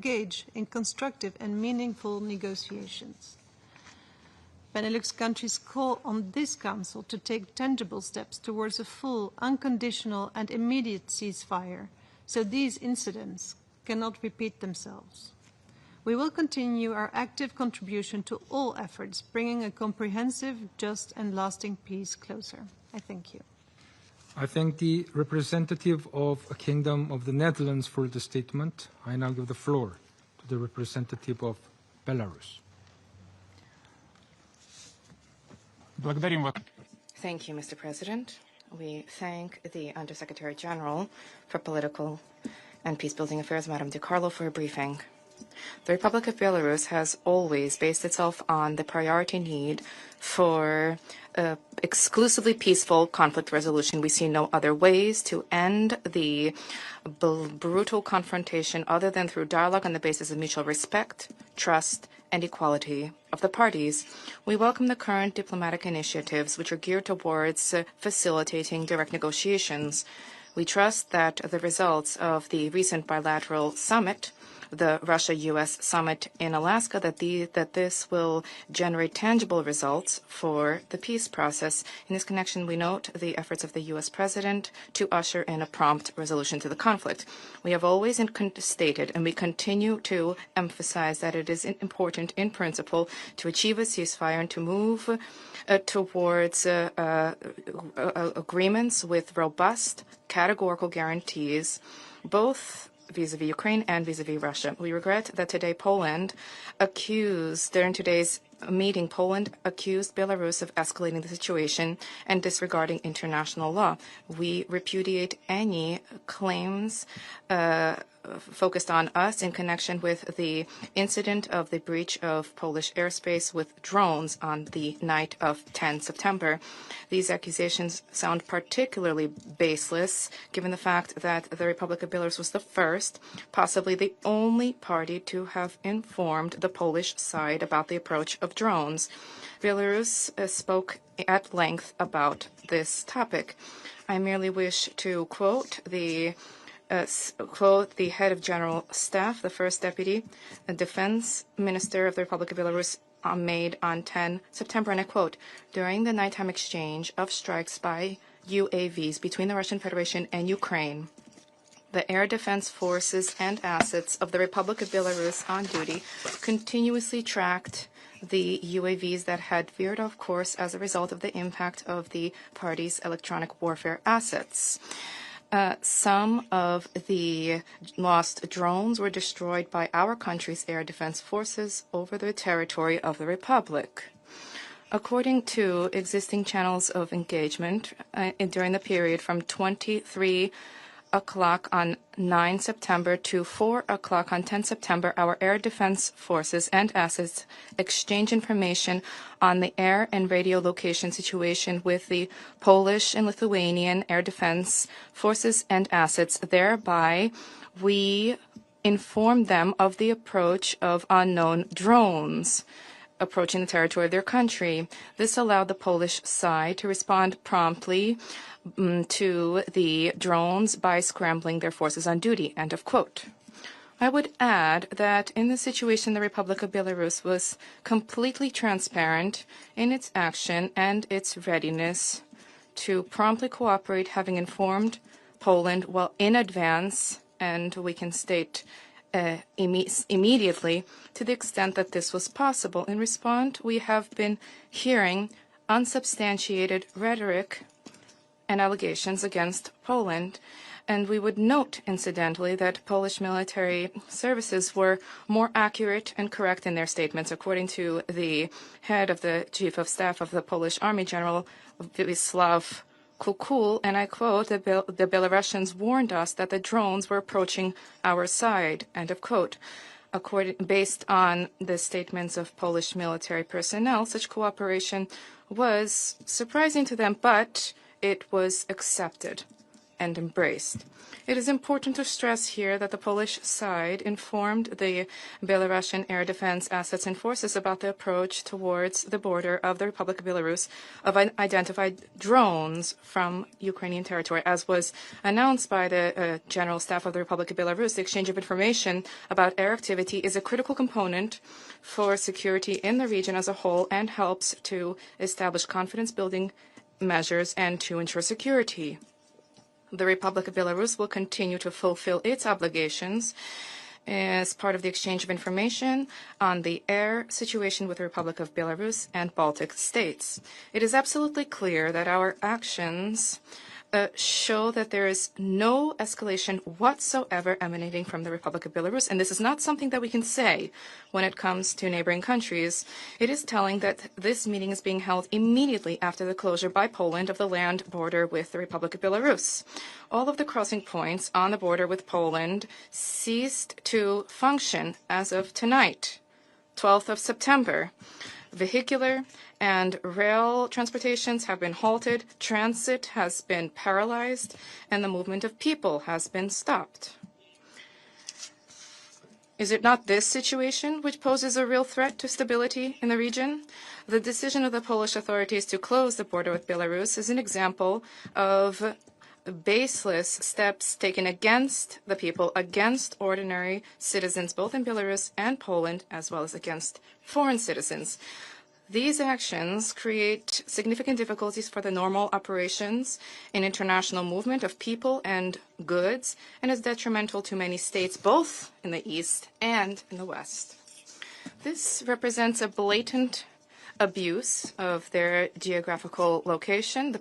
engage in constructive and meaningful negotiations. Benelux countries call on this Council to take tangible steps towards a full, unconditional and immediate ceasefire, so these incidents cannot repeat themselves. We will continue our active contribution to all efforts, bringing a comprehensive, just and lasting peace closer. I thank you. I thank the representative of the Kingdom of the Netherlands for the statement. I now give the floor to the representative of Belarus. Thank you, Mr. President. We thank the Undersecretary General for Political and Peacebuilding Affairs, Madame Di Carlo, for a briefing. The Republic of Belarus has always based itself on the priority need for exclusively peaceful conflict resolution. We see no other ways to end the brutal confrontation other than through dialogue on the basis of mutual respect, trust, and equality of the parties. We welcome the current diplomatic initiatives which are geared towards facilitating direct negotiations. We trust that the results of the recent bilateral summit, the Russia-U.S. summit in Alaska, that this will generate tangible results for the peace process. In this connection, we note the efforts of the U.S. President to usher in a prompt resolution to the conflict. We have always stated, and we continue to emphasize, that it is important in principle to achieve a ceasefire and to move towards agreements with robust, categorical guarantees, both vis-à-vis Ukraine and vis-à-vis Russia. We regret that today during today's meeting, Poland accused Belarus of escalating the situation and disregarding international law. We repudiate any claims focused on us in connection with the incident of the breach of Polish airspace with drones on the night of 10 September. These accusations sound particularly baseless, given the fact that the Republic of Belarus was the first, possibly the only party to have informed the Polish side about the approach of drones. Belarus spoke at length about this topic. I merely wish to quote the head of General Staff, the First Deputy Defense Minister of the Republic of Belarus, made on 10 September, and I quote, "During the nighttime exchange of strikes by UAVs between the Russian Federation and Ukraine, the air defense forces and assets of the Republic of Belarus on duty continuously tracked the UAVs that had veered off course as a result of the impact of the party's electronic warfare assets. Some of the lost drones were destroyed by our country's air defense forces over the territory of the Republic. According to existing channels of engagement, during the period from 23 o'clock on 9 September to 4 o'clock on 10 September, our air defense forces and assets exchange information on the air and radio location situation with the Polish and Lithuanian air defense forces and assets. Thereby, we informed them of the approach of unknown drones approaching the territory of their country. This allowed the Polish side to respond promptly to the drones by scrambling their forces on duty." End of quote. I would add that in this situation, the Republic of Belarus was completely transparent in its action and its readiness to promptly cooperate, having informed Poland well in advance, and we can state immediately, to the extent that this was possible. In response, we have been hearing unsubstantiated rhetoric and allegations against Poland. And we would note, incidentally, that Polish military services were more accurate and correct in their statements. According to the head of the Chief of Staff of the Polish Army, General Wisław Kukul, and I quote, the Belarusians warned us that the drones were approaching our side, end of quote. Based on the statements of Polish military personnel, such cooperation was surprising to them, but it was accepted and embraced. It is important to stress here that the Polish side informed the Belarusian air defense assets and forces about the approach towards the border of the Republic of Belarus of identified drones from Ukrainian territory. As was announced by the General Staff of the Republic of Belarus, the exchange of information about air activity is a critical component for security in the region as a whole and helps to establish confidence-building measures and to ensure security. The Republic of Belarus will continue to fulfill its obligations as part of the exchange of information on the air situation with the Republic of Belarus and Baltic states. It is absolutely clear that our actions show that there is no escalation whatsoever emanating from the Republic of Belarus, and this is not something that we can say when it comes to neighboring countries. It is telling that this meeting is being held immediately after the closure by Poland of the land border with the Republic of Belarus. All of the crossing points on the border with Poland ceased to function as of tonight, 12th of September. Vehicular and rail transportations have been halted, transit has been paralyzed, and the movement of people has been stopped. Is it not this situation which poses a real threat to stability in the region? The decision of the Polish authorities to close the border with Belarus is an example of baseless steps taken against the people, against ordinary citizens, both in Belarus and Poland, as well as against foreign citizens. These actions create significant difficulties for the normal operations in international movement of people and goods, and is detrimental to many states, both in the East and in the West. This represents a blatant abuse of their geographical location, the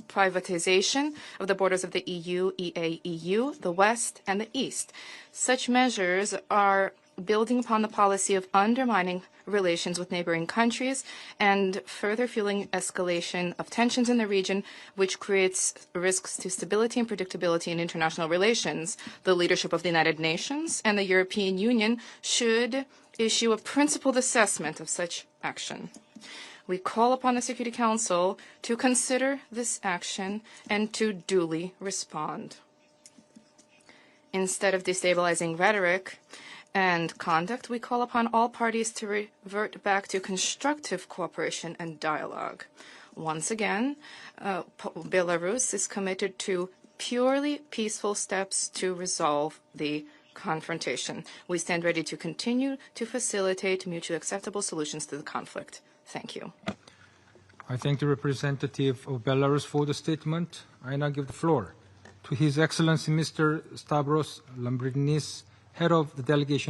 privatization of the borders of the EU, EA-EU, the West, and the East. Such measures are building upon the policy of undermining relations with neighboring countries and further fueling escalation of tensions in the region, which creates risks to stability and predictability in international relations. The leadership of the United Nations and the European Union should issue a principled assessment of such action. We call upon the Security Council to consider this action and to duly respond. Instead of destabilizing rhetoric and conduct, we call upon all parties to revert back to constructive cooperation and dialogue. Once again, Belarus is committed to purely peaceful steps to resolve the confrontation. We stand ready to continue to facilitate mutually acceptable solutions to the conflict. Thank you. I thank the representative of Belarus for the statement. I now give the floor to His Excellency Mr. Stavros Lambrinis, head of the delegation